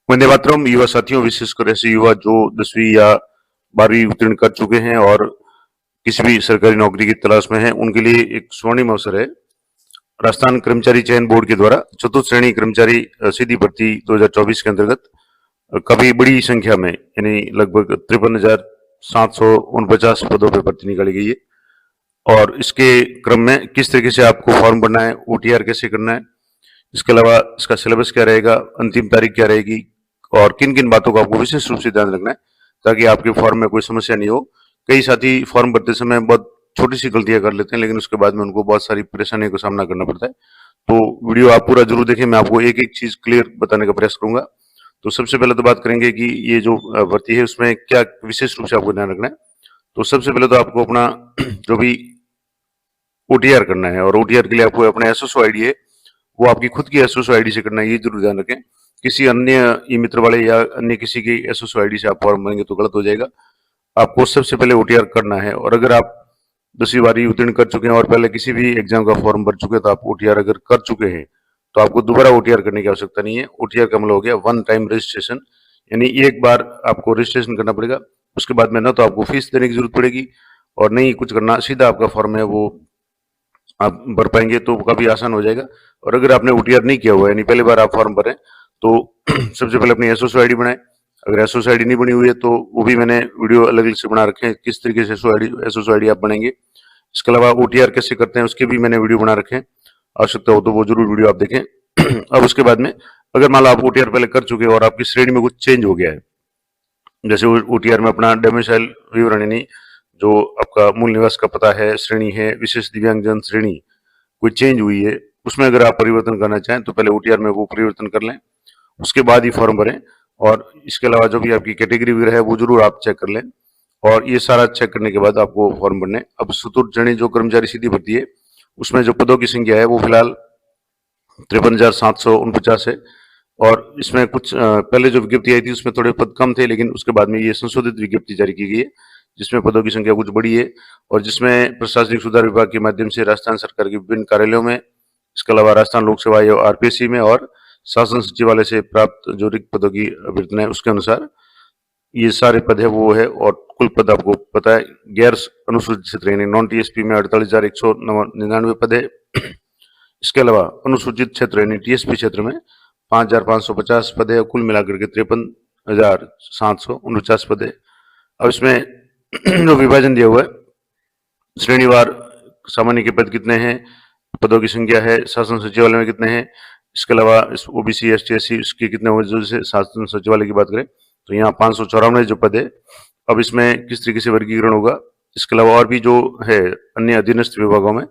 वंदे मातरम। युवा साथियों, विशेषकर ऐसे युवा जो 10वीं या 12वीं उत्तीर्ण कर चुके हैं और किसी भी सरकारी नौकरी की तलाश में हैं, उनके लिए एक स्वर्णिम अवसर है। राजस्थान कर्मचारी चयन बोर्ड के द्वारा चतुर्थ श्रेणी कर्मचारी सीधी भर्ती 2024 के अंतर्गत काफी बड़ी संख्या में यानी लगभग 53,749 पदों पर भर्ती निकाली गई है। और इसके क्रम में किस तरीके से आपको फॉर्म भरना है, ओटीआर कैसे करना है, इसके अलावा इसका सिलेबस क्या रहेगा, अंतिम तारीख क्या रहेगी और किन किन बातों का आपको विशेष रूप से ध्यान रखना है ताकि आपके फॉर्म में कोई समस्या नहीं हो। कई साथी फॉर्म भरते समय बहुत छोटी सी गलतियां कर लेते हैं, लेकिन उसके बाद में उनको बहुत सारी परेशानियों का सामना करना पड़ता है। तो वीडियो आप पूरा जरूर देखें, मैं आपको एक एक चीज क्लियर बताने का प्रयास करूंगा। तो सबसे पहले तो बात करेंगे कि ये जो भर्ती है उसमें क्या विशेष रूप से आपको ध्यान रखना है। तो सबसे पहले तो आपको अपना जो भी ओटीआर करना है, और ओटीआर के लिए आपको अपना एसएसओ आईडी है वो आपकी खुद की एसएसओ आईडी से करना है, ये जरूर ध्यान रखें। किसी अन्य ई मित्र वाले या अन्य किसी की एसएसओ आईडी से आप फॉर्म भरेंगे तो गलत हो जाएगा। आपको सबसे पहले ओटीआर करना है, और अगर आप 10वीं 12वीं उत्तीर्ण कर चुके हैं और पहले किसी भी एग्जाम का फॉर्म भर चुके हैं तो आप ओटीआर अगर कर चुके हैं तो आपको दोबारा ओटीआर करने की आवश्यकता नहीं है। ओटीआर का मतलब हो गया वन टाइम रजिस्ट्रेशन, यानी एक बार आपको रजिस्ट्रेशन करना पड़ेगा। उसके बाद में ना तो आपको फीस देने की जरूरत पड़ेगी और नहीं कुछ करना, सीधा आपका फॉर्म है वो आप भर पाएंगे तो काफी आसान हो जाएगा। और अगर आपने ओटीआर नहीं किया हुआ है यानी पहली बार आप फॉर्म भरें तो सबसे पहले अपनी एसओसी आईडी बनाएं। अगर एसओसी आईडी नहीं बनी हुई है तो वो भी मैंने वीडियो अलग अलग से बना रखे हैं, किस तरीके से एसओसी आईडी आप बनाएंगे। इसके अलावा ओटीआर कैसे करते हैं उसके भी मैंने वीडियो बना रखे हैं, आवश्यकता हो तो वो जरूर वीडियो आप देखें। अब उसके बाद में अगर मान लो आप ओटीआर पहले कर चुके हैं और आपकी श्रेणी में कुछ चेंज हो गया है, जैसे ओटीआर में अपना डोमिसाइल विवरण यानी जो आपका मूल निवास का पता है, श्रेणी है, विशेष दिव्यांगजन श्रेणी कोई चेंज हुई है, उसमें अगर आप परिवर्तन करना चाहें तो पहले ओटीआर में वो परिवर्तन कर लें, उसके बाद ही फॉर्म भरें। और इसके अलावा जो भी आपकी कैटेगरी वगैरह है वो जरूर आप चेक कर लें, और ये सारा चेक करने के बाद आपको फॉर्म भरने। अब चतुर्थ श्रेणी जो कर्मचारी सीधी भर्ती है उसमें जो पदों की संख्या है वो फिलहाल 53,749 है। और इसमें कुछ पहले जो विज्ञप्ति आई थी उसमें थोड़े पद कम थे, लेकिन उसके बाद में ये संशोधित विज्ञप्ति जारी की गई है जिसमें पदों की संख्या कुछ बड़ी है, और जिसमें प्रशासनिक सुधार विभाग के माध्यम से राजस्थान सरकार के विभिन्न कार्यालयों में, इसके अलावा राजस्थान लोक सेवा आयोग आरपीएससी में और शासन सचिवालय से प्राप्त जो रिक्त पदों की अभ्यर्थना है उसके अनुसार ये सारे पद है वो है। और कुल पद आपको पता है, गैर अनुसूचित क्षेत्र यानी नॉन टीएसपी में 48,199 पद है। इसके अलावा अनुसूचित क्षेत्र यानी टीएसपी क्षेत्र में 5,550 पद है, कुल मिलाकर के 53,749 पद है। अब इसमें जो विभाजन दिया हुआ है श्रेणीवार, सामान्य के पद कितने हैं, पदों की संख्या है, शासन सचिवालय में कितने हैं, इसके अलावा ओबीसी एसटी एससी उसके कितने हुए, जैसे शासन सचिवालय की बात करें तो यहाँ 594 जो पद है। अब इसमें किस तरीके से वर्गीकरण होगा, इसके अलावा और भी जो है अन्य अधीनस्थ विभागों में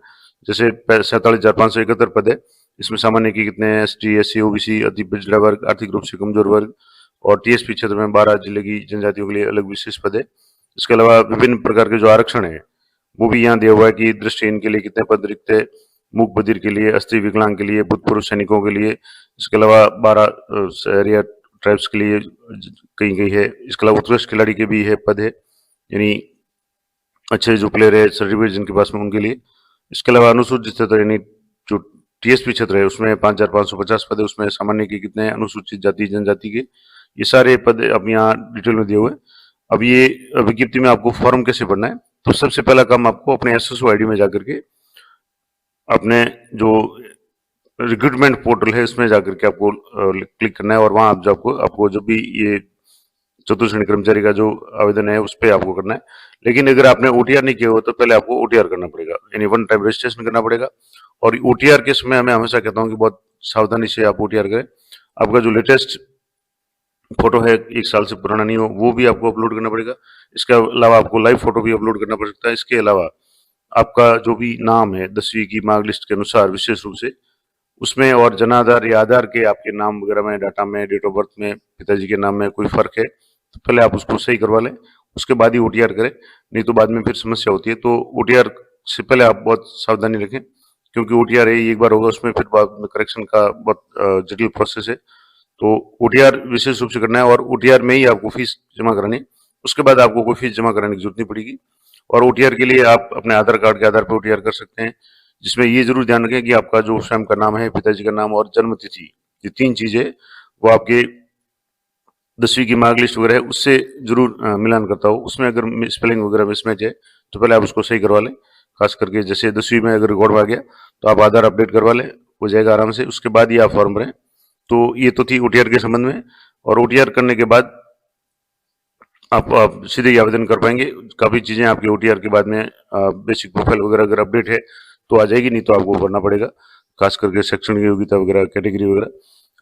जैसे 47,571 पद है, इसमें सामान्य के कितने हैं, एसटी एससी ओबीसी अति पिछड़ा वर्ग, आर्थिक रूप से कमजोर वर्ग, और टीएसपी क्षेत्र में 12 जिले की जनजातियों के लिए अलग विशेष पद है। इसके अलावा विभिन्न प्रकार के जो आरक्षण है वो भी यहाँ दिया हुआ है कि दृष्टिहीन के लिए कितने पद रिक्त है, मूक बधिर के लिए, अस्थि विकलांग के लिए, भूतपूर्व सैनिकों के लिए, इसके अलावा 12 शहरिया ट्राइब्स के लिए कहीं कहीं है। इसके अलावा उत्कृष्ट खिलाड़ी के भी है पद है, यानी अच्छे जो प्लेयर है सर्टिफिकेट जिनके पास में उनके लिए। इसके अलावा अनुसूचित क्षेत्र यानी जो टीएसपी क्षेत्र है उसमें 5,550 पद है, उसमें सामान्य के कितने हैं, अनुसूचित जाति जनजाति के, ये सारे पद अब यहाँ डिटेल में दिए हुए हैं। अब ये विज्ञप्ति में आपको फॉर्म कैसे भरना है, तो सबसे पहला काम आपको अपने एसएसओ आईडी में जाकर के अपने जो रिक्रूटमेंट पोर्टल है उसमें जाकर के आपको क्लिक करना है, और वहां आप आपको जो भी ये चतुर्थ श्रेणी कर्मचारी का जो आवेदन है उस पर आपको करना है। लेकिन अगर आपने ओटीआर नहीं किया हो तो पहले आपको ओटीआर करना पड़ेगा, यानी वन टाइम रजिस्ट्रेशन करना पड़ेगा। और ओटीआर के समय मैं हमेशा कहता हूँ कि बहुत सावधानी से आप ओटीआर करें। आपका जो लेटेस्ट फोटो है 1 साल से पुराना नहीं हो वो भी आपको अपलोड करना पड़ेगा। इसके अलावा आपको लाइव फोटो भी अपलोड करना पड़ सकता है। इसके अलावा आपका जो भी नाम है 10वीं की मार्क लिस्ट के अनुसार विशेष रूप से उसमें, और जनाधार या आधार के आपके नाम वगैरह में, डाटा में, डेट ऑफ बर्थ में पिताजी के नाम में कोई फर्क है तो पहले आप उसको सही करवा लें, उसके बाद ही ओटीआर करें, नहीं तो बाद में फिर समस्या होती है। तो ओटीआर से पहले आप बहुत सावधानी रखें, क्योंकि ओटीआर है एक बार होगा उसमें फिर बाद में करेक्शन का बहुत जटिल प्रोसेस है। तो ओटीआर विशेष रूप से करना है, और ओटीआर में ही आपको फीस जमा करानी है, उसके बाद आपको कोई फीस जमा कराने की जरूरत नहीं पड़ेगी। और ओटीआर के लिए आप अपने आधार कार्ड के आधार पर ओटीआर कर सकते हैं, जिसमें ये जरूर ध्यान रखें कि आपका जो स्वयं का नाम है, पिताजी का नाम और जन्म तिथि, ये 3 चीजें वो आपके 10वीं की मार्क लिस्ट वगैरह है उससे जरूर मिलान करता हो। उसमें अगर स्पेलिंग वगैरह मिसमैच है तो पहले आप उसको सही करवा लें। खास करके जैसे 10वीं में अगर रिकॉर्ड आ गया तो आप आधार अपडेट करवा लें, हो जाएगा आराम से। उसके बाद ही आप फॉर्म भरें। तो ये तो थी ओटीआर के संबंध में। और ओटीआर करने के बाद आप सीधे ही आवेदन कर पाएंगे। काफ़ी चीज़ें आपके ओटीआर के बाद में बेसिक प्रोफाइल वगैरह अगर अपडेट है तो आ जाएगी, नहीं तो आपको भरना पड़ेगा, खास करके शैक्षणिक योग्यता वगैरह, कैटेगरी वगैरह।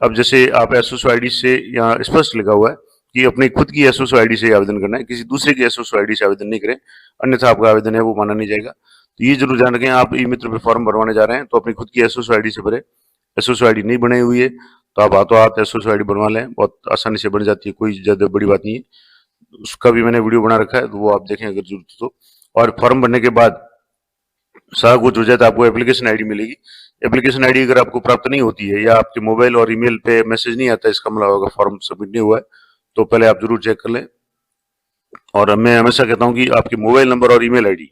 अब जैसे आप एसओसो आईडी से यहाँ स्पष्ट लिखा हुआ है कि अपनी खुद की एसओसो आईडी से आवेदन करना है, किसी दूसरे की एसओसो आईडी से आवेदन नहीं करें, अन्यथा आपका आवेदन है वो माना नहीं जाएगा। तो ये जरूर ध्यान रखें, आप ई मित्र पे फॉर्म भरवाने जा रहे हैं तो अपनी खुद की एसओसो आईडी से भरे। एसओसो आईडी नहीं बनाई हुई है तो आप हाथों हाथ एसओसो आईडी बनवा लें, बहुत आसानी से बन जाती है, कोई ज्यादा बड़ी बात नहीं है। उसका भी मैंने वीडियो बना रखा है तो वो आप देखें अगर जरूरत हो तो। और फॉर्म भरने के बाद सारा कुछ हो जाए तो आपको एप्लीकेशन आईडी मिलेगी। एप्लीकेशन आईडी अगर आपको प्राप्त नहीं होती है या आपके मोबाइल और ईमेल पे मैसेज नहीं आता इसका मतलब होगा फॉर्म सबमिट नहीं हुआ है, तो पहले आप जरूर चेक कर लें। और मैं हमेशा कहता हूं कि आपके मोबाइल नंबर और ईमेल आईडी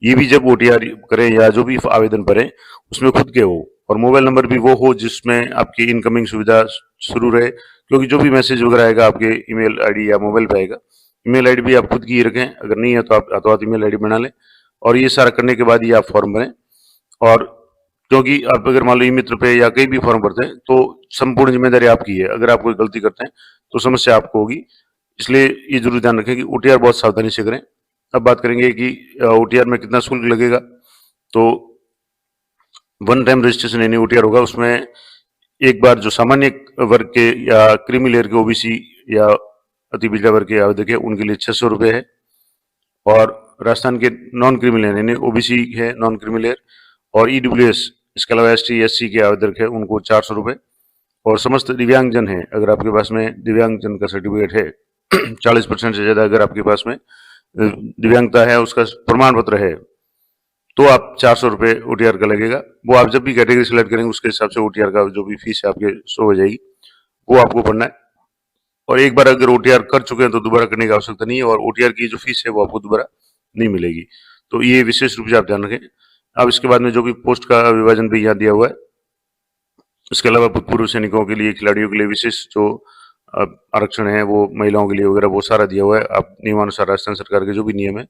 ये भी जब ओटीआर करें या जो भी आवेदन भरें उसमें खुद के हो, और मोबाइल नंबर भी वो हो जिसमें आपकी इनकमिंग सुविधा शुरू रहे, क्योंकि जो भी मैसेज वगैरह आएगा आपके ईमेल आईडी या मोबाइल पे आएगा। ईमेल आईडी भी आप खुद की ही रखें, अगर नहीं है तो आप हाथों हाथ ईमेल आईडी बना लें। और ये सारा करने के बाद ही आप फॉर्म भरें। और क्योंकि आप अगर मान लो ई मित्र पे या कहीं भी फॉर्म भरते हैं तो संपूर्ण जिम्मेदारी आपकी है, अगर आप कोई गलती करते हैं तो समस्या आपको होगी। इसलिए ये जरूर ध्यान रखें कि ओटीआर बहुत सावधानी से करें। अब बात करेंगे कि ओटीआर में कितना शुल्क लगेगा। तो वन टाइम रजिस्ट्रेशन यानी ओटीआर होगा, उसमें एक बार जो सामान्य वर्ग के या क्रीमी लेयर के ओबीसी या अति पिछड़ा वर्ग के आवेदक है उनके लिए 600 रुपये है। और राजस्थान के नॉन क्रीमी लेयर यानी ओबीसी है, नॉन क्रीमी लेयर और ईडब्ल्यूएस, इसके अलावा एसटी एससी के आवेदक है उनको 400 रुपये। और समस्त दिव्यांगजन है, अगर आपके पास में दिव्यांगजन का सर्टिफिकेट है 40% से ज्यादा अगर आपके पास में दिव्यांगता है, उसका प्रमाण पत्र है, तो आप 400 रुपये ओटीआर का लगेगा। वो आप जब भी कैटेगरी सिलेक्ट करेंगे उसके हिसाब से ओटीआर का जो भी फीस है आपके शो हो जाएगी, वो आपको भरना है। और एक बार अगर ओटीआर कर चुके हैं तो दोबारा करने की आवश्यकता नहीं है, और ओटीआर की जो फीस है वो आपको दोबारा नहीं मिलेगी। तो ये विशेष रूप से आप ध्यान रखें। अब इसके बाद में जो भी पोस्ट का विभाजन भी यहाँ दिया हुआ है, इसके अलावा भूतपूर्व सैनिकों के लिए, खिलाड़ियों के लिए विशेष जो आरक्षण है वो महिलाओं के लिए वगैरह वो सारा दिया हुआ है। आप नियमानुसार राजस्थान सरकार के जो भी नियम है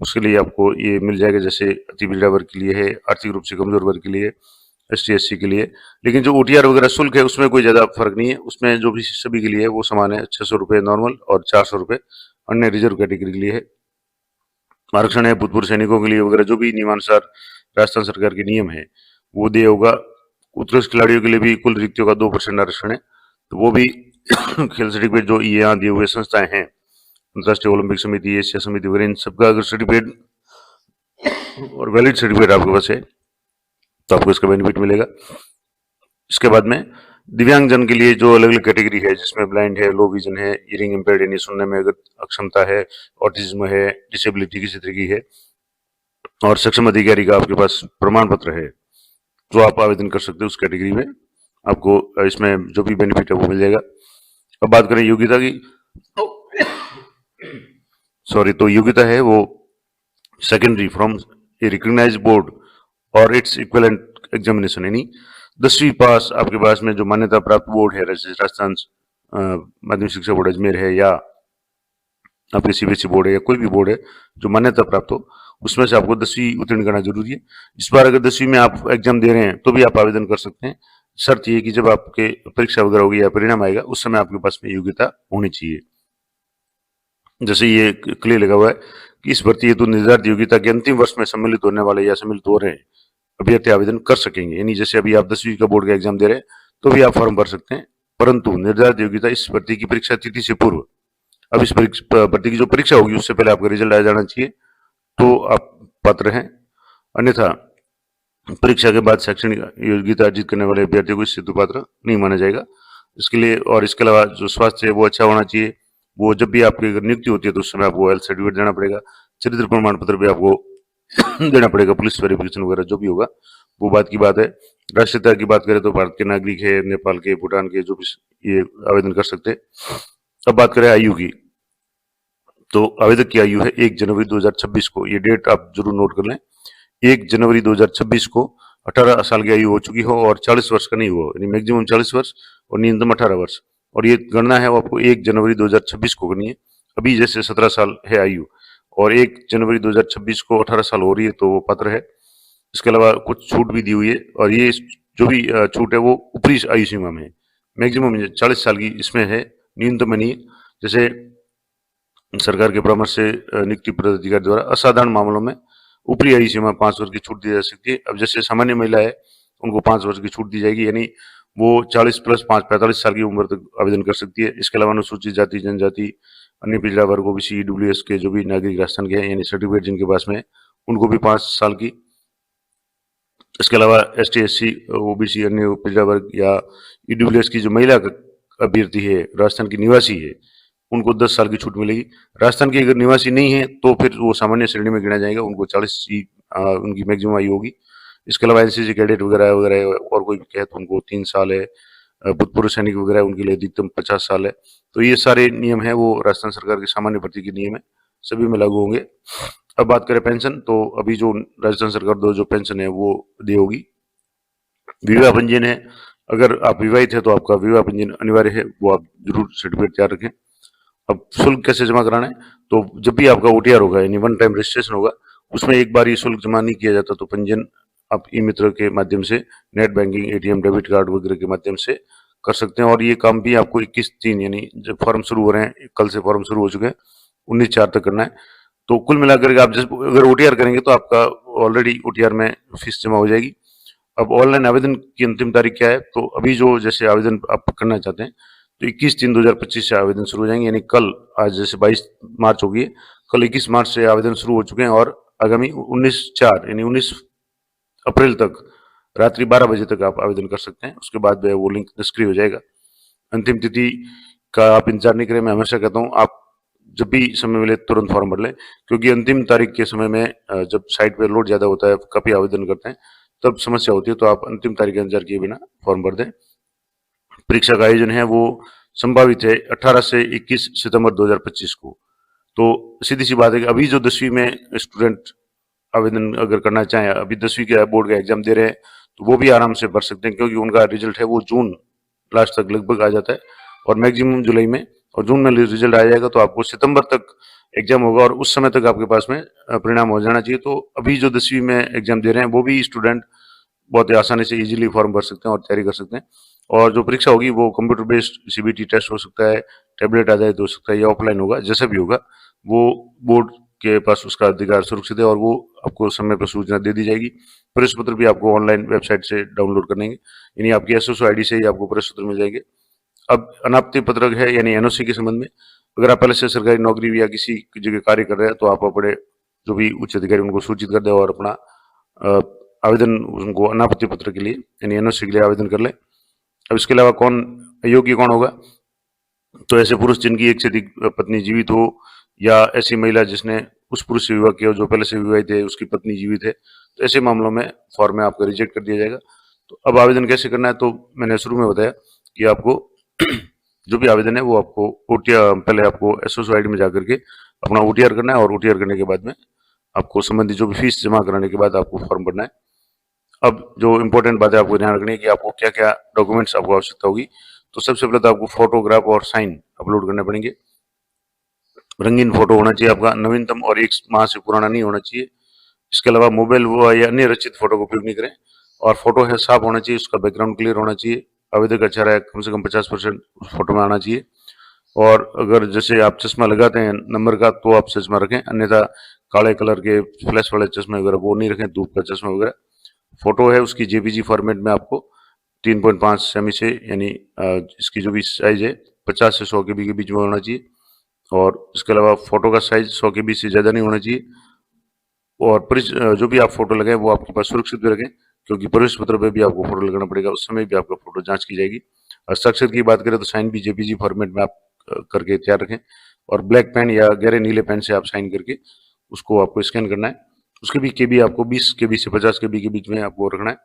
उसके लिए आपको ये मिल जाएगा, जैसे अति पिछड़ा वर्ग के लिए है, आर्थिक रूप से कमजोर वर्ग के लिए, एसटी एससी के लिए। लेकिन जो ओटीआर वगैरह शुल्क है उसमें कोई ज्यादा फर्क नहीं है, उसमें जो भी सभी के लिए है वो समान है, 600 रुपये नॉर्मल और 400 रुपये अन्य रिजर्व कैटेगरी के लिए है। आरक्षण है भूतपूर्व सैनिकों के लिए वगैरह जो भी नियमानुसार राजस्थान सरकार के नियम है वो दिया होगा। उत्कृष्ट खिलाड़ियों के लिए भी कुल रिक्तियों का 2% आरक्षण है, तो वो भी खेल सर्टिफिकेट जो ये यहाँ दिए हुए संस्थाएं हैं, अंतर्राष्ट्रीय ओलंपिक समिति, एशिया समिति वगैरह, इन सबका अगर सर्टिफिकेट और वैलिड सर्टिफिकेट आपके पास है तो आपको इसका बेनिफिट मिलेगा। इसके बाद में दिव्यांगजन के लिए जो अलग अलग कैटेगरी है, जिसमें ब्लाइंड है, लो विजन है, हियरिंग इम्पेयर्ड यानी सुनने में अगर अक्षमता है, ऑटिज्म है, डिसेबिलिटी किसी तरह की है, और सक्षम अधिकारी का आपके पास प्रमाण पत्र है, तो आप आवेदन कर सकते हो उस कैटेगरी में, आपको इसमें जो भी बेनिफिट है वो मिल जाएगा। अब बात करें योग्यता की, तो योग्यता है वो secondary from a recognised board और इट्स इक्विवेलेंट एग्जामिनेशन, यानी 10वीं पास आपके पास में जो मान्यता प्राप्त बोर्ड है, राजस्थान माध्यमिक शिक्षा बोर्ड अजमेर है, या आपके सीबीएसई बोर्ड है, या कोई भी बोर्ड है जो मान्यता प्राप्त हो, उसमें से आपको 10वीं उत्तीर्ण करना जरूरी है। इस बार अगर 10वीं में आप एग्जाम दे रहे हैं तो भी आप आवेदन कर सकते हैं। शर्त ये कि जब आपके परीक्षा वगैरह होगी या परिणाम आएगा उस समय आपके पास में योग्यता होनी चाहिए। जैसे ये क्लियर लगा हुआ है कि इस भर्ती हेतु निर्धारित योग्यता के अंतिम वर्ष में सम्मिलित होने वाले या सम्मिलित हो रहे हैं अभ्यर्थी आवेदन कर सकेंगे। यानी जैसे अभी आप 10वीं का बोर्ड का एग्जाम दे रहे हैं तो भी आप फॉर्म भर सकते हैं, परंतु निर्धारित योग्यता इस भर्ती की परीक्षा तिथि से पूर्व, अब इस भर्ती की जो परीक्षा होगी उससे पहले आपका रिजल्ट आ जाना चाहिए, तो आप पात्र हैं। अन्यथा परीक्षा के बाद शैक्षणिक योग्यता अर्जित करने वाले अभ्यर्थियों को इससे पात्र नहीं माना जाएगा। इसके लिए और इसके अलावा जो स्वास्थ्य है वो अच्छा होना चाहिए। वो जब भी आपकी अगर नियुक्ति होती है तो उस समय आपको हेल्थ सर्टिफिकेट देना पड़ेगा, चरित्र प्रमाण पत्र भी आपको देना पड़ेगा, पुलिस वेरिफिकेशन वगैरह जो भी होगा वो बात की बात है। राष्ट्रीयता की बात करें तो भारत के नागरिक है, नेपाल के, भूटान के, जो भी ये आवेदन कर सकते हैं। अब बात करें आयु की, तो आवेदक की आयु है 1 जनवरी 2026 को, ये डेट आप जरूर नोट कर लें, 1 जनवरी 2026 को 18 साल की आयु हो चुकी हो और 40 वर्ष का नहीं हुआ, यानी मैक्सिमम 40 वर्ष और न्यूनतम 18 वर्ष, और ये गणना है वो आपको 1 जनवरी 2026 को करनी है। अभी जैसे 17 साल है आयु और 1 जनवरी 2026 को 18 साल हो रही है तो वो पात्र है। इसके अलावा कुछ छूट भी दी हुई है और ये जो भी छूट है वो ऊपरी आयु सीमा में है। मैक्सिमम 40 साल की इसमें है, न्यूनतम में नहीं है। जैसे सरकार के परामर्श से नियुक्ति पदाधिकारी द्वारा असाधारण मामलों में ऊपरी आयु सीमा 5 वर्ष की छूट दी जा सकती है। अब जैसे सामान्य महिला है उनको 5 वर्ष की छूट दी जाएगी, यानी वो 40 प्लस 5 45 साल की उम्र तक आवेदन कर सकती है। इसके अलावा अनुसूचित जाति जनजाति, अन्य पिछड़ा वर्ग, ओबीसी, ईडब्ल्यूएस के जो भी नागरिक राजस्थान के हैं यानी सर्टिफिकेट जिनके पास में है उनको भी 5 साल की। इसके अलावा एसटी, एससी, ओबीसी, अन्य पिछड़ा वर्ग या ईडब्ल्यूएस की जो महिला अभ्यर्थी है, राजस्थान की निवासी है, उनको 10 साल की छूट मिलेगी। राजस्थान की अगर निवासी नहीं है तो फिर वो सामान्य श्रेणी में गिना जाएगा, उनको 40 की उनकी मैक्सिमम आयु होगी। इसके अलावा एनसीसी कैडेट वगैरह वगैरह और कोई भी कहे तो उनको 3 साल है, भूतपूर्व सैनिक वगैरह उनके लिए अधिकतम 50 साल है। तो ये सारे नियम है वो राजस्थान सरकार के सामान्य भर्ती के नियम है, सभी में लागू होंगे। अब बात करें पेंशन, तो अभी जो राजस्थान सरकार द्वारा जो पेंशन है वो दी होगी। विवाह पंजीयन है, अगर आप विवाहित है तो आपका विवाह पंजीयन अनिवार्य है, वो आप जरूर सर्टिफिकेट तैयार रखें। अब शुल्क कैसे जमा कराना है, तो जब भी आपका ओटीआर होगा यानी वन टाइम रजिस्ट्रेशन होगा, उसमें एक बार ये शुल्क जमा नहीं किया जाता तो पंजीयन आप ई मित्र के माध्यम से, net banking, ATM, debit card वगैरह के माध्यम से कर सकते हैं। और ये काम भी आपको 21/3 यानी जब फॉर्म शुरू हो रहे हैं, कल से फॉर्म शुरू हो चुके हैं, 19/4 तक करना है। तो कुल मिलाकर के आप अगर ओटीआर करेंगे तो आपका ऑलरेडी ओटीआर में फीस जमा हो जाएगी। अब ऑनलाइन आवेदन की अंतिम तारीख क्या है, तो अभी जो जैसे आवेदन आप करना चाहते हैं तो 21/3/2025 से आवेदन शुरू हो जाएंगे, यानी कल, आज जैसे 22 मार्च होगी है, कल 21 मार्च से आवेदन शुरू हो चुके हैं और आगामी 19/4 यानी 19 अप्रैल तक रात्रि 12 बजे तक आप आवेदन कर सकते हैं। उसके बाद वो लिंक निष्क्रिय हो जाएगा। अंतिम तिथि का आप इंतजार नहीं करें। मैं हमेशा कहता हूँ आप जब भी समय मिले तुरंत फॉर्म भर लें, क्योंकि अंतिम तारीख के समय में जब साइट पे लोड ज्यादा होता है, काफी आवेदन करते हैं, तब समस्या होती है। तो आप अंतिम तारीख का इंतजार किए बिना फॉर्म भर दें। परीक्षा का आयोजन है वो संभावित है 18 से 21 सितंबर 2025 को। तो सीधी सी बात है कि अभी जो 10वीं में स्टूडेंट आवेदन अगर करना चाहें, अभी 10वीं के बोर्ड का एग्जाम दे रहे हैं, तो वो भी आराम से भर सकते हैं, क्योंकि उनका रिजल्ट है वो जून लास्ट तक लगभग आ जाता है और मैक्सिमम जुलाई में, और जून में रिजल्ट आ जाएगा तो आपको सितंबर तक एग्जाम होगा और उस समय तक आपके पास में परिणाम हो जाना चाहिए। तो अभी जो 10वीं में एग्जाम दे रहे हैं वो भी स्टूडेंट बहुत ही आसानी से इजीली फॉर्म भर सकते हैं और तैयारी कर सकते हैं। और जो परीक्षा होगी वो कंप्यूटर बेस्ड सीबीटी टेस्ट हो सकता है, टैबलेट आधारित हो सकता है या ऑफलाइन होगा, जैसा भी होगा वो बोर्ड के पास उसका अधिकार सुरक्षित है और वो आपको समय पर सूचना दे दी जाएगी। प्रवेश पत्र भी आपको ऑनलाइन वेबसाइट से डाउनलोड करने, यानी आपकी एसएसओ आईडी से ही आपको प्रवेश पत्र मिल जाएंगे। अब अनापत्ति पत्रक है यानी एनओसी के संबंध में, अगर आप पहले से सरकारी नौकरी या किसी जगह कार्य कर रहे हैं तो आप अपने जो भी उच्च अधिकारी उनको सूचित कर दें और अपना आवेदन उनको अनापत्ति पत्र के लिए यानी एनओसी के लिए आवेदन कर लें। अब इसके अलावा कौन अयोग्य कौन होगा, तो ऐसे पुरुष जिनकी एक से अधिक पत्नी जीवित हो या ऐसी महिला जिसने उस पुरुष से विवाह किया जो पहले से विवाहित है, उसकी पत्नी जीवित है, तो ऐसे मामलों में फॉर्म में आपका रिजेक्ट कर दिया जाएगा। तो अब आवेदन कैसे करना है, तो मैंने शुरू में बताया कि आपको जो भी आवेदन है वो आपको ओटीआर, पहले आपको एसओसी आईडी में जाकर के अपना ओटीआर करना है और ओटीआर करने के बाद में आपको संबंधित जो भी फीस जमा कराने के बाद आपको फॉर्म भरना है। अब जो इम्पोर्टेंट बात है आपको ध्यान रखनी है कि आपको क्या क्या डॉक्यूमेंट्स आपको आवश्यकता होगी। तो सबसे पहले तो आपको फोटोग्राफ और साइन अपलोड करने पड़ेंगे। रंगीन फोटो होना चाहिए आपका, नवीनतम और 1 माह से पुराना नहीं होना चाहिए। इसके अलावा मोबाइल या अन्य रचित फोटो का उपयोग नहीं करें और फोटो है साफ होना चाहिए, उसका बैकग्राउंड क्लियर होना चाहिए, आवेदक का चेहरा कम से कम 50% उस फोटो में आना चाहिए। और अगर जैसे आप चश्मा लगाते हैं नंबर का तो आप चश्मा रखें, अन्यथा काले कलर के फ्लैश वाले चश्मे वगैरह वो नहीं रखें, धूप का चश्मा वगैरह। फोटो है उसकी जेपीजी फॉर्मेट में आपको 3.5 सेमी से यानी इसकी जो भी साइज है 50 से 100 KB के बीच में होना चाहिए। और इसके अलावा फोटो का साइज 100 KB से ज़्यादा नहीं होना चाहिए। और जो भी आप फोटो लगाएं वो आपके पास सुरक्षित भी रखें, क्योंकि प्रवेश पत्र पे भी आपको फोटो लगाना पड़ेगा, उस समय भी आपका फोटो जांच की जाएगी। हस्ताक्षर की बात करें तो साइन भी जेपीजी फॉर्मेट में आप करके तैयार रखें और ब्लैक पेन या गहरे नीले पेन से आप साइन करके उसको आपको स्कैन करना है। उसके भी KB आपको 20 KB से 50 KB के बीच में आपको रखना है।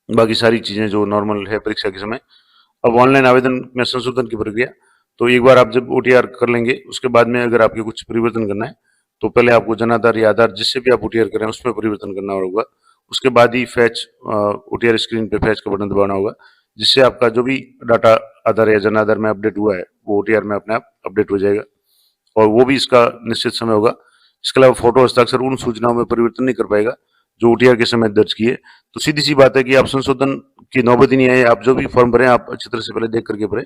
बाकी सारी चीजें जो नॉर्मल है परीक्षा के समय। अब ऑनलाइन आवेदन में संशोधन की प्रक्रिया, तो एक बार आप जब ओटीआर कर लेंगे उसके बाद में अगर आपके कुछ परिवर्तन करना है तो पहले आपको जन आधार या आधार जिससे भी आप ओटीआर करें उसमें परिवर्तन करना होगा। उसके बाद ही फैच ओटीआर स्क्रीन पे फैच का बटन दबाना होगा, जिससे आपका जो भी डाटा आधार या जन आधार में अपडेट हुआ है वो OTR में अपने आप अपडेट हो जाएगा और वो भी इसका निश्चित समय होगा। इसके अलावा फोटो हस्ताक्षर उन सूचनाओं में परिवर्तन नहीं कर पाएगा जो OTR के समय दर्ज किए। तो सीधी सी बात है कि आप संशोधन की नौबत ही नहीं आए, आप जो भी फॉर्म भरें आप अच्छी तरह से पहले देख करके भरें।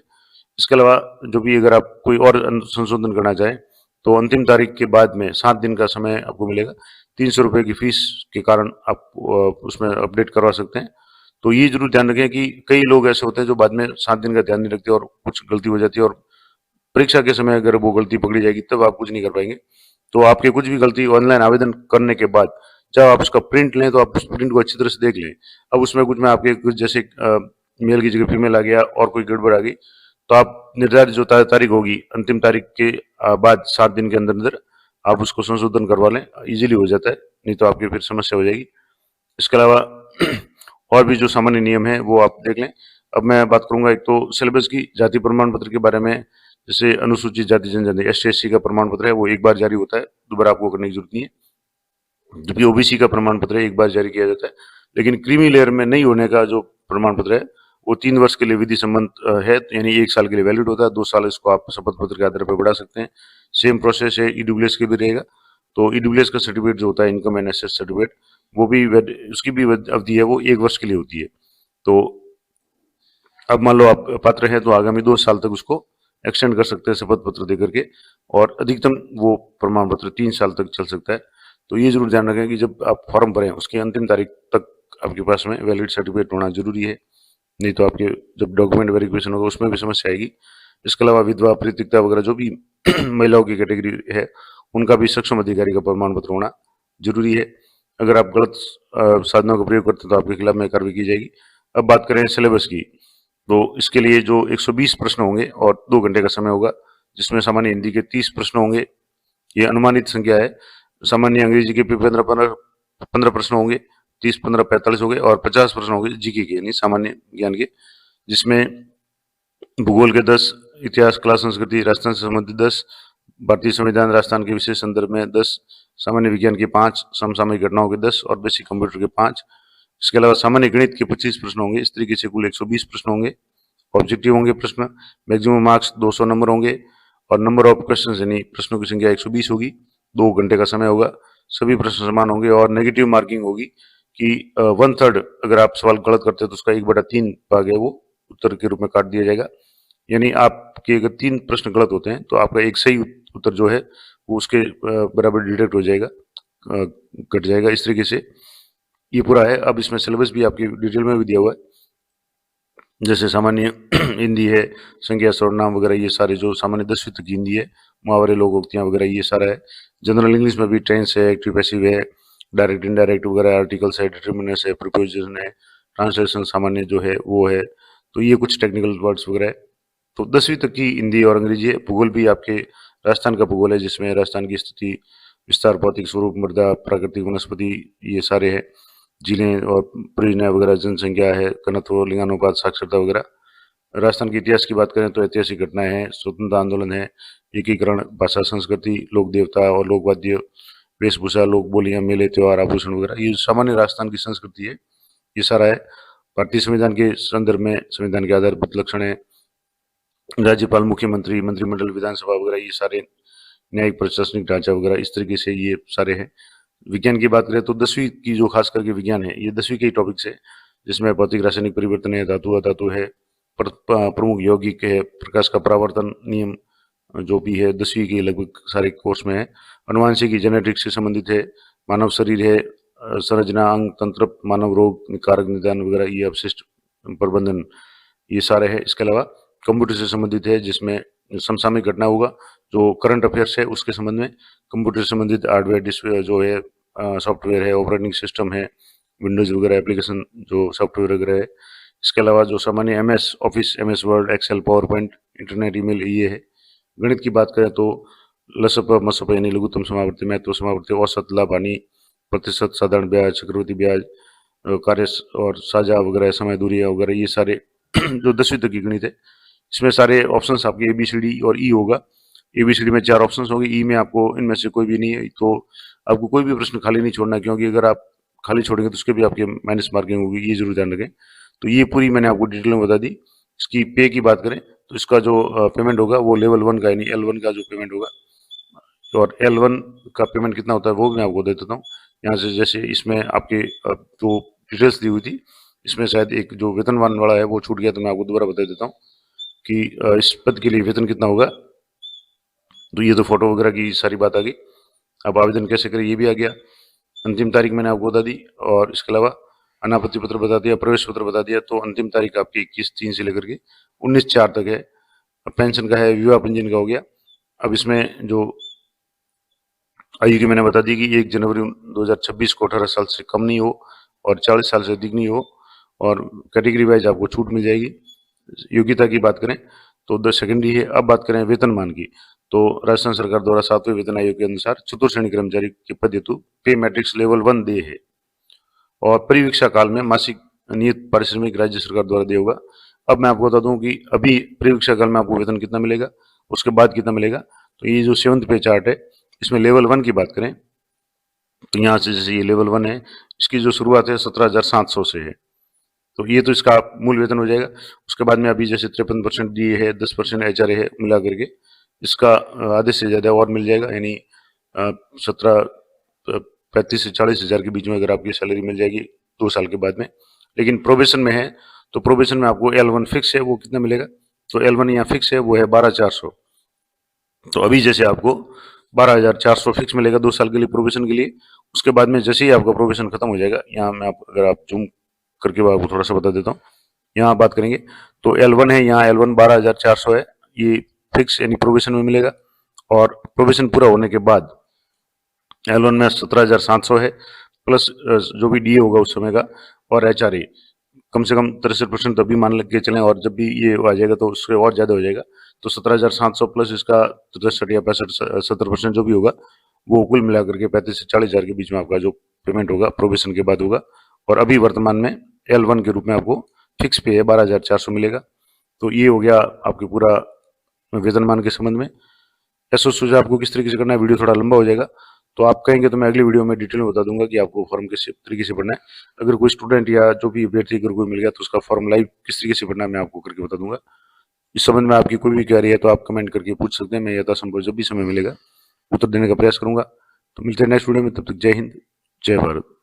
इसके अलावा जो भी अगर आप कोई और संशोधन करना चाहें तो अंतिम तारीख के बाद में 7 दिन का समय आपको मिलेगा। 300 रुपये की फीस के कारण आप उसमें अपडेट करवा सकते हैं। तो ये जरूर ध्यान रखें कि कई लोग ऐसे होते हैं जो बाद में 7 दिन का ध्यान नहीं रखते और कुछ गलती हो जाती है और परीक्षा के समय अगर वो गलती पकड़ी जाएगी तब आप कुछ नहीं कर पाएंगे। तो आपके कुछ भी गलती ऑनलाइन आवेदन करने के बाद जब आप उसका प्रिंट लें तो आप उस प्रिंट को अच्छी तरह से देख लें। अब उसमें कुछ में आपके कुछ जैसे मेल की जगह फीमेल आ गया और कोई गड़बड़ आ गई तो आप निर्धारित जो तारीख होगी अंतिम तारीख के बाद 7 दिन के अंदर अंदर आप उसको संशोधन करवा लें, इजीली हो जाता है, नहीं तो आपकी फिर समस्या हो जाएगी। इसके अलावा और भी जो सामान्य नियम है वो आप देख लें। अब मैं बात करूंगा एक तो सिलेबस की जाति प्रमाण पत्र के बारे में। जैसे अनुसूचित जाति जनजाति SC का प्रमाण पत्र है वो एक बार जारी होता है, दोबारा आपको करने की जरूरत नहीं है। जबकि OBC का प्रमाण पत्र है एक बार जारी किया जाता है, लेकिन क्रीमी लेयर में नहीं होने का जो प्रमाण पत्र है वो 3 वर्ष के लिए विधि संबंध है, यानी 1 साल के लिए वैलिड होता है, 2 साल इसको आप शपथ पत्र के आधार पर बढ़ा सकते हैं। सेम प्रोसेस है EWS के भी रहेगा। तो EWS का सर्टिफिकेट जो होता है इनकम एंड एसेट सर्टिफिकेट वो भी उसकी भी अवधि है वो 1 वर्ष के लिए होती है। तो अब मान लो आप पात्र हैं तो आगामी 2 साल तक उसको एक्सटेंड कर सकते हैं शपथ पत्र देकर के, और अधिकतम वो प्रमाण पत्र 3 साल तक चल सकता है। तो ये जरूर ध्यान रखें कि जब आप फॉर्म भरें उसकी अंतिम तारीख तक आपके पास में वैलिड सर्टिफिकेट होना जरूरी है, नहीं तो आपके जब डॉक्यूमेंट वेरिफिकेशन होगा उसमें भी समस्या आएगी। इसके अलावा विधवा परित्यक्ता वगैरह जो भी महिलाओं की कैटेगरी है उनका भी सक्षम अधिकारी का प्रमाण पत्र होना जरूरी है। अगर आप गलत साधनों का प्रयोग करते हैं तो आपके खिलाफ में कार्रवाई की जाएगी। अब बात करें सिलेबस की, तो इसके लिए जो 120 प्रश्न होंगे और 2 घंटे का समय होगा, जिसमें सामान्य हिंदी के 30 प्रश्न होंगे, ये अनुमानित संख्या है। सामान्य अंग्रेजी के 15 प्रश्न होंगे, 30, 15, 45 हो गए, और 50 प्रश्न होंगे GK के यानी सामान्य ज्ञान के, जिसमें भूगोल के 10, इतिहास, कला, संस्कृति, राजस्थान से संबंधित 10, भारतीय संविधान राजस्थान के विशेष संदर्भ में 10, सामान्य विज्ञान के 5, समसामयिक घटनाओं के 10 और बेसिक कंप्यूटर के 5। इसके अलावा सामान्य गणित के 25 प्रश्न होंगे। इस तरीके से कुल 120 प्रश्न होंगे। ऑब्जेक्टिव होंगे प्रश्न, मैक्सिमम मार्क्स 200 नंबर होंगे और नंबर ऑफ क्वेश्चन यानी प्रश्नों की संख्या 120 होगी। 2 घंटे का समय होगा, सभी प्रश्न समान होंगे और नेगेटिव मार्किंग होगी कि 1/3 अगर आप सवाल गलत करते हैं तो उसका 1/3 भाग है वो उत्तर के रूप में काट दिया जाएगा। यानी आपके अगर 3 प्रश्न गलत होते हैं तो आपका एक सही उत्तर जो है वो उसके बराबर डिडक्ट हो जाएगा, कट जाएगा। इस तरीके से ये पूरा है। अब इसमें सिलेबस भी आपकी डिटेल में भी दिया हुआ है, जैसे सामान्य हिंदी है, संज्ञा सर्वनाम वगैरह ये सारे जो सामान्य 10वीं तक की हिंदी है, मुहावरे, लोकोक्तियां वगैरह ये सारा है। जनरल इंग्लिश में भी टेंस है, एक्टिव पैसिव है, डायरेक्ट इनडायरेक्ट वगैरह, आर्टिकल्स है, डिटर्मिनर्स है, प्रीपोजिशन है, ट्रांसलेशन सामान्य जो है वो है। तो ये कुछ टेक्निकल वर्ड्स वगैरह है। तो 10वीं तक की हिंदी और अंग्रेजी है। भूगोल भी आपके राजस्थान का भूगोल है, जिसमें राजस्थान की स्थिति, विस्तार, भौतिक स्वरूप, मृदा, प्राकृतिक वनस्पति ये सारे हैं, जिलें और परियोजना वगैरह, जनसंख्या है, घनत्व, लिंगानुपात, साक्षरता वगैरह। राजस्थान के इतिहास की बात करें तो ऐतिहासिक घटनाएं हैं, स्वतंत्रता आंदोलन है, एकीकरण, भाषा, संस्कृति, लोक देवता और लोकवाद्य, वेशभूषा, लोक बोलियां, मेले, त्योहार, आभूषण वगैरह, ये सामान्य राजस्थान की संस्कृति है, ये सारा है। भारतीय संविधान के संदर्भ में संविधान के आधारभूत लक्षण है, राज्यपाल, मुख्यमंत्री, मंत्रिमंडल, विधानसभा वगैरह ये सारे, न्यायिक प्रशासनिक ढांचा वगैरह, इस तरीके से ये सारे हैं। विज्ञान की बात करें तो 10वीं की जो खास करके विज्ञान है ये 10वीं के ही टॉपिक्स है, जिसमें भौतिक रासायनिक परिवर्तन है, धातु अधातु है, प्रमुख यौगिक है, प्रकाश का परावर्तन नियम जो भी है 10वीं के लगभग सारे कोर्स में है। अनुवांशिकी, जेनेटिक्स से संबंधित है, मानव शरीर है, संरचना, अंग, तंत्र, मानव रोग कारक निदान वगैरह, ये अपशिष्ट प्रबंधन ये सारे है। इसके अलावा कंप्यूटर से संबंधित है, जिसमें समसामयिक घटना होगा, जो करंट अफेयर्स है उसके संबंध में, कंप्यूटर से संबंधित हार्डवेयर जो है, सॉफ्टवेयर है, ऑपरेटिंग सिस्टम है, विंडोज वगैरह एप्लीकेशन जो सॉफ्टवेयर वगैरह है। इसके अलावा जो सामान्य MS Office, MS Word, Excel, PowerPoint, internet, email ये है। गणित की बात करें तो लसप मसप यानी लघुत्तम समावर्ती, महत्व समावर्ती, औसत, लाभ, हानि, प्रतिशत, साधारण ब्याज, चक्रवृद्धि ब्याज, कार्य और साझा वगैरह, समय, दूरी वगैरह, ये सारे जो 10वीं तक की गणित है। इसमें सारे ऑप्शंस आपके ABCD और E होगा। ABCD में 4 ऑप्शंस होंगे, E में आपको इनमें से कोई भी नहीं है, तो आपको कोई भी प्रश्न खाली नहीं छोड़ना, क्योंकि अगर आप खाली छोड़ेंगे तो उसके भी आपके माइनस मार्किंग होगी, ये जरूर ध्यान रखें। तो ये पूरी मैंने आपको डिटेल में बता दी। इसकी पे की बात करें तो इसका जो पेमेंट होगा वो लेवल 1 का यानी L1 का जो पेमेंट होगा, और L1 का पेमेंट कितना होता है वो भी मैं आपको दे देता हूँ। यहाँ से जैसे इसमें आपके जो डिटेल्स दी हुई थी, इसमें शायद एक जो वेतनमान वाला है वो छूट गया, तो मैं आपको दोबारा बता देता हूँ कि इस पद के लिए वेतन कितना होगा। तो ये तो फोटो वगैरह की सारी बात आ गई। अब आवेदन कैसे करें ये भी आ गया। अंतिम तारीख मैंने आपको बता दी, और इसके अलावा अनापत्ति पत्र बता दिया, प्रवेश पत्र बता दिया। तो अंतिम तारीख आपकी 21/3 से लेकर के 19/4 तक है। पेंशन का है, विवाह पंजीयन का हो गया। अब इसमें जो आयु की मैंने बता दी कि 1 जनवरी 2026 को 18 साल से कम नहीं हो और 40 साल से अधिक नहीं हो, और कैटेगरी वाइज आपको छूट मिल जाएगी। योग्यता की बात करें तो 10 सेकेंडरी है। अब बात करें वेतनमान की, तो राजस्थान सरकार द्वारा 7वें वेतन आयोग के अनुसार चतुर्थ श्रेणी कर्मचारी के पद हेतु पे मैट्रिक्स लेवल 1 दे है, और परिवीक्षा काल में मासिक नियत पारिश्रमिक राज्य सरकार द्वारा दिया होगा। अब मैं आपको बता दूं कि अभी परिवीक्षा काल में आपको वेतन कितना मिलेगा, उसके बाद कितना मिलेगा। तो ये जो 7th पे चार्ट है, इसमें लेवल 1 की बात करें तो यहाँ से जैसे ये लेवल 1 है, इसकी जो शुरुआत है 17,700 से है। तो ये तो इसका मूल वेतन हो जाएगा। उसके बाद में अभी जैसे 53% डीए है, 10% एचआरए है, मिला करके इसका आधे से ज़्यादा और मिल जाएगा, यानी 35 से 40 हज़ार के बीच में अगर आपकी सैलरी मिल जाएगी 2 साल के बाद में। लेकिन प्रोबेशन में है, तो प्रोबेशन में आपको L1 फिक्स है, वो कितना मिलेगा, तो L1 यहाँ फिक्स है, वो है 12,400। तो अभी जैसे आपको 12,400 फिक्स मिलेगा 2 साल के लिए प्रोबेशन के लिए। उसके बाद में जैसे ही आपका प्रोबेशन खत्म हो जाएगा, यहाँ मैं अगर आप जूम करके आपको थोड़ा सा बता देता हूँ, यहाँ बात करेंगे तो L1 है, यहाँ L1 12,400 है, ये फिक्स यानी प्रोबेशन में मिलेगा। और प्रोबेशन पूरा होने के बाद L1 में 17,700 है, प्लस जो भी डीए होगा उस समय का, और एचआरए कम से कम 63% तभी मान लग के चलें, और जब भी ये आ जाएगा तो उससे और ज़्यादा हो जाएगा। तो 17,700 प्लस इसका 63 या 65 70% जो भी होगा, वो कुल मिला करके 35 से 40 हज़ार के बीच में आपका जो पेमेंट होगा प्रोबेशन के बाद होगा। और अभी वर्तमान में L1 के रूप में आपको फिक्स पे है 12,400 मिलेगा। तो ये हो गया आपके पूरा वेतनमान के संबंध में। ऐसा सुझाव आपको किस तरीके से करना है, वीडियो थोड़ा लंबा हो जाएगा, तो आप कहेंगे तो मैं अगली वीडियो में डिटेल में बता दूंगा कि आपको फॉर्म किस तरीके से भरना है। अगर कोई स्टूडेंट या जो भी अभ्यर्थी अगर कोई मिल गया तो उसका फॉर्म लाइव किस तरीके से भरना है मैं आपको करके बता दूंगा। इस संबंध में आपकी कोई भी क्वेरी है तो आप कमेंट करके पूछ सकते हैं, मैं यथासंभव जब भी समय मिलेगा उत्तर देने का प्रयास करूंगा। तो मिलते हैं नेक्स्ट वीडियो में, तब तक जय हिंद, जय भारत।